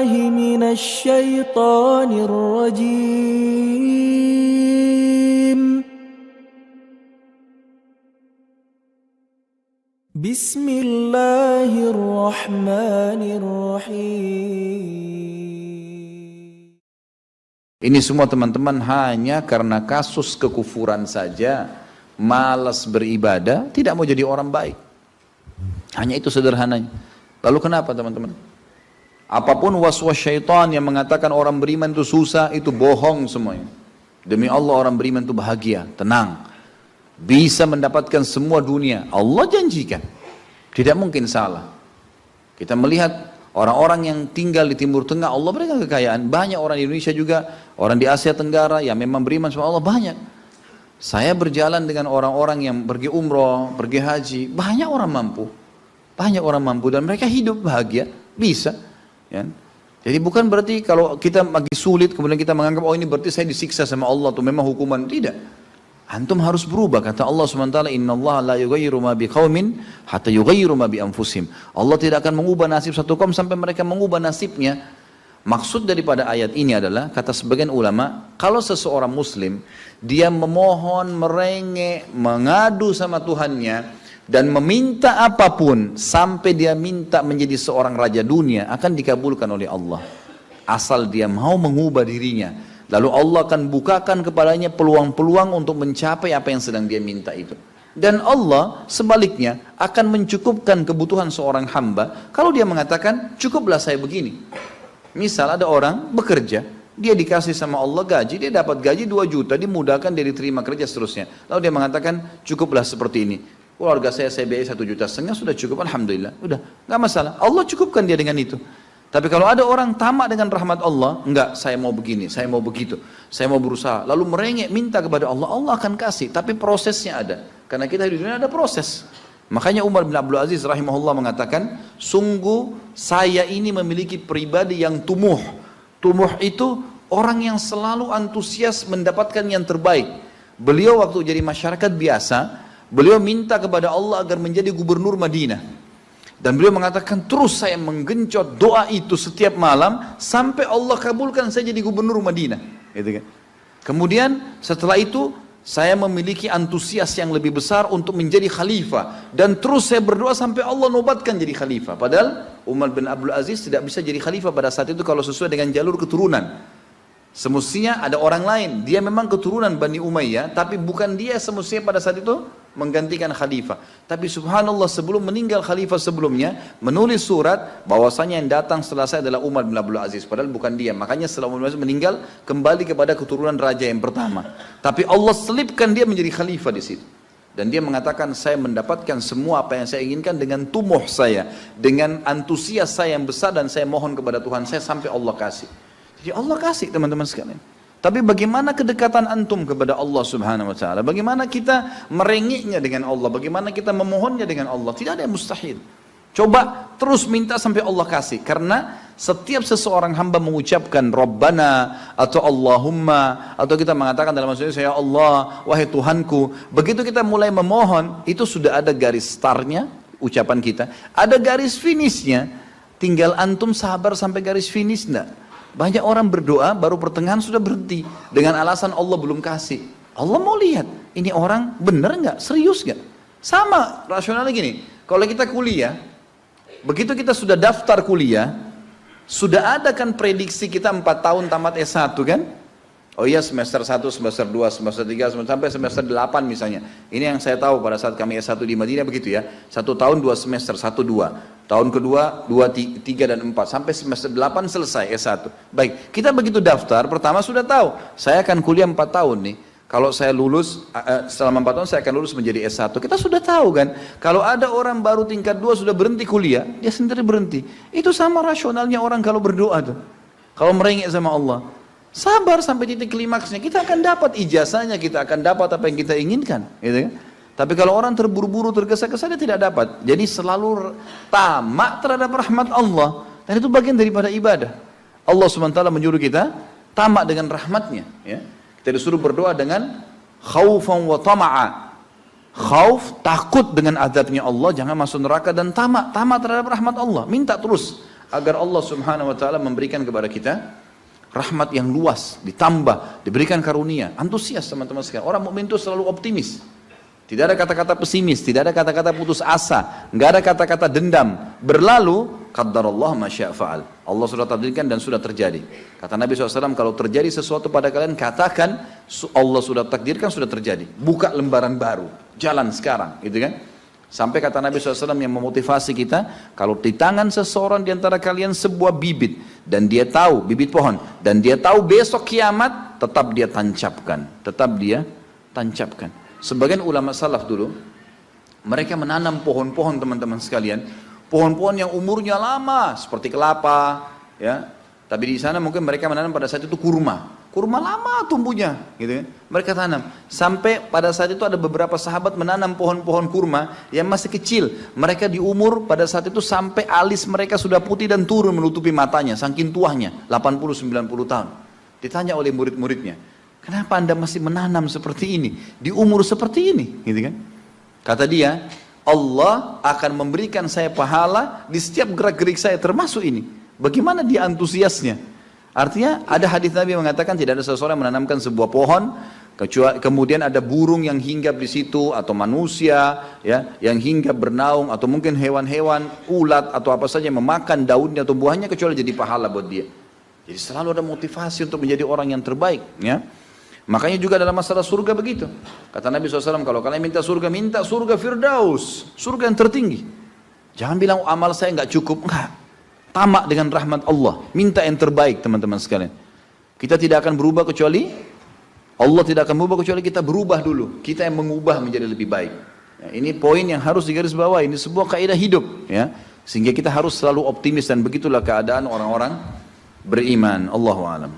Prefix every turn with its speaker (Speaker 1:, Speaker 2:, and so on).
Speaker 1: بالله من الشيطان الرجيم بسم الله الرحمن الرحيم.
Speaker 2: Ini semua teman-teman hanya karena kasus kekufuran saja, malas beribadah, tidak mau jadi orang baik. Hanya itu sederhananya. Lalu kenapa teman-teman? Apapun waswas syaitan yang mengatakan orang beriman itu susah, itu bohong semuanya. Demi Allah orang beriman itu bahagia, tenang. Bisa mendapatkan semua dunia. Allah janjikan. Tidak mungkin salah. Kita melihat orang-orang yang tinggal di Timur Tengah, Allah berikan kekayaan. Banyak orang di Indonesia juga, orang di Asia Tenggara yang memang beriman sama Allah banyak. Saya berjalan dengan orang-orang yang pergi umroh, pergi haji, banyak orang mampu. Banyak orang mampu dan mereka hidup bahagia, bisa. Ya. Jadi bukan berarti kalau kita lagi sulit kemudian kita menganggap oh ini berarti saya disiksa sama Allah atau memang hukuman, tidak. Antum harus berubah, kata Allah SWT, innallaha la yughayyiru ma biqaumin hatta yughayyiru ma bi anfusihim. Allah tidak akan mengubah nasib satu kaum sampai mereka mengubah nasibnya. Maksud daripada ayat ini adalah, kata sebagian ulama, kalau seseorang muslim dia memohon, merengek, mengadu sama Tuhannya dan meminta apapun sampai dia minta menjadi seorang raja dunia, akan dikabulkan oleh Allah asal dia mau mengubah dirinya. Lalu Allah akan bukakan kepadanya peluang-peluang untuk mencapai apa yang sedang dia minta itu. Dan Allah sebaliknya akan mencukupkan kebutuhan seorang hamba kalau dia mengatakan cukuplah saya begini. Misal ada orang bekerja, dia dikasih sama Allah gaji, dia dapat gaji 2 juta, dimudahkan dia diterima kerja seterusnya. Lalu dia mengatakan cukuplah seperti ini. Keluarga saya biayai 1,5 juta, sudah cukup, alhamdulillah. Udah, nggak masalah. Allah cukupkan dia dengan itu. Tapi kalau ada orang tamak dengan rahmat Allah, enggak, saya mau begini, saya mau begitu, saya mau berusaha, lalu merengek minta kepada Allah, Allah akan kasih, tapi prosesnya ada. Karena kita di dunia ada proses. Makanya Umar bin Abdul Aziz rahimahullah mengatakan, sungguh saya ini memiliki pribadi yang tumuh. Tumuh itu orang yang selalu antusias mendapatkan yang terbaik. Beliau waktu jadi masyarakat biasa, beliau minta kepada Allah agar menjadi gubernur Madinah. Dan beliau mengatakan terus saya menggencot doa itu setiap malam sampai Allah kabulkan saya jadi gubernur Madinah. Gitu kan. Kemudian setelah itu saya memiliki antusias yang lebih besar untuk menjadi khalifah. Dan terus saya berdoa sampai Allah nobatkan jadi khalifah. Padahal Umar bin Abdul Aziz tidak bisa jadi khalifah pada saat itu kalau sesuai dengan jalur keturunan. Semestinya ada orang lain. Dia memang keturunan Bani Umayyah, tapi bukan dia semestinya pada saat itu menggantikan khalifah. Tapi subhanallah sebelum meninggal khalifah sebelumnya menulis surat bahwasanya yang datang setelah saya adalah Umar bin Abdul Aziz, padahal bukan dia. Makanya setelah Umar bin Abdul Aziz meninggal kembali kepada keturunan raja yang pertama. Tapi Allah selipkan dia menjadi khalifah di situ. Dan dia mengatakan saya mendapatkan semua apa yang saya inginkan dengan tumuh saya, dengan antusias saya yang besar, dan saya mohon kepada Tuhan saya sampai Allah kasih. Jadi Allah kasih teman-teman sekalian. Tapi bagaimana kedekatan antum kepada Allah subhanahu wa ta'ala? Bagaimana kita merengeknya dengan Allah? Bagaimana kita memohonnya dengan Allah? Tidak ada yang mustahil. Coba terus minta sampai Allah kasih. Karena setiap seseorang hamba mengucapkan Rabbana atau Allahumma, atau kita mengatakan dalam maksudnya ya Allah, wahai Tuhanku. Begitu kita mulai memohon, itu sudah ada garis startnya ucapan kita. Ada garis finishnya. Tinggal antum sabar sampai garis finish enggak? Banyak orang berdoa baru pertengahan sudah berhenti dengan alasan Allah belum kasih. Allah mau lihat ini orang benar nggak, serius nggak? Sama rasionalnya gini, kalau kita kuliah, begitu kita sudah daftar kuliah, sudah ada kan prediksi kita 4 tahun tamat S1 kan? Oh iya semester 1, semester 2, semester 3, sampai semester 8 misalnya. Ini yang saya tahu pada saat kami S1 di Madinah begitu ya. 1 tahun 2 semester, 1, 2. Tahun kedua 2, 3 dan 4. Sampai semester 8 selesai S1. Baik, kita begitu daftar, pertama sudah tahu. Saya akan kuliah 4 tahun nih. Kalau saya lulus, selama 4 tahun saya akan lulus menjadi S1. Kita sudah tahu kan. Kalau ada orang baru tingkat 2 sudah berhenti kuliah, dia sendiri berhenti. Itu sama rasionalnya orang kalau berdoa tuh. Kalau merengek sama Allah. Sabar sampai titik klimaksnya, kita akan dapat ijazahnya, kita akan dapat apa yang kita inginkan, gitu kan? Tapi kalau orang terburu-buru, tergesa-gesa, dia tidak dapat. Jadi selalu tamak terhadap rahmat Allah, dan itu bagian daripada ibadah. Allah SWT menyuruh kita tamak dengan rahmatnya, ya. Kita disuruh berdoa dengan khaufan wa tama'a. Khauf, takut dengan azabnya Allah, jangan masuk neraka, dan tamak terhadap rahmat Allah. Minta terus agar Allah Subhanahu wa taala memberikan kepada kita rahmat yang luas, ditambah, diberikan karunia. Antusias teman-teman sekalian. Orang mukmin itu selalu optimis. Tidak ada kata-kata pesimis, tidak ada kata-kata putus asa, nggak ada kata-kata dendam. Berlalu, qaddarallah ma syaa fa'al. Allah sudah takdirkan dan sudah terjadi. Kata Nabi SAW, kalau terjadi sesuatu pada kalian, katakan Allah sudah takdirkan, sudah terjadi. Buka lembaran baru, jalan sekarang, gitu kan? Sampai kata Nabi SAW yang memotivasi kita, kalau di tangan seseorang di antara kalian sebuah bibit, dan dia tahu, bibit pohon, dan dia tahu besok kiamat, tetap dia tancapkan, Sebagian ulama salaf dulu, mereka menanam pohon-pohon teman-teman sekalian, pohon-pohon yang umurnya lama, seperti kelapa, ya. Tapi di sana mungkin mereka menanam pada saat itu kurma lama tumbuhnya, gitu kan. Mereka tanam, sampai pada saat itu ada beberapa sahabat menanam pohon-pohon kurma yang masih kecil. Mereka di umur pada saat itu sampai alis mereka sudah putih dan turun menutupi matanya, saking tuanya, 80-90 tahun. Ditanya oleh murid-muridnya, kenapa anda masih menanam seperti ini, di umur seperti ini, gitu kan? Kata dia, Allah akan memberikan saya pahala di setiap gerak-gerik saya, termasuk ini. Bagaimana dia antusiasnya? Artinya ada hadis Nabi mengatakan tidak ada seseorang yang menanamkan sebuah pohon, kemudian ada burung yang hinggap di situ, atau manusia ya yang hinggap bernaung, atau mungkin hewan-hewan, ulat atau apa saja yang memakan daunnya atau buahnya, kecuali jadi pahala buat dia. Jadi selalu ada motivasi untuk menjadi orang yang terbaik, ya. Makanya juga dalam masalah surga begitu. Kata Nabi SAW, kalau kalian minta surga Firdaus, surga yang tertinggi. Jangan bilang amal saya nggak cukup, enggak. Tamak dengan rahmat Allah, minta yang terbaik teman-teman sekalian. Kita tidak akan berubah kecuali, Allah tidak akan berubah kecuali kita berubah dulu. Kita yang mengubah menjadi lebih baik. Ya, ini poin yang harus digarisbawahi, ini sebuah kaidah hidup, ya. Sehingga kita harus selalu optimis, dan begitulah keadaan orang-orang beriman. Allahu a'lam.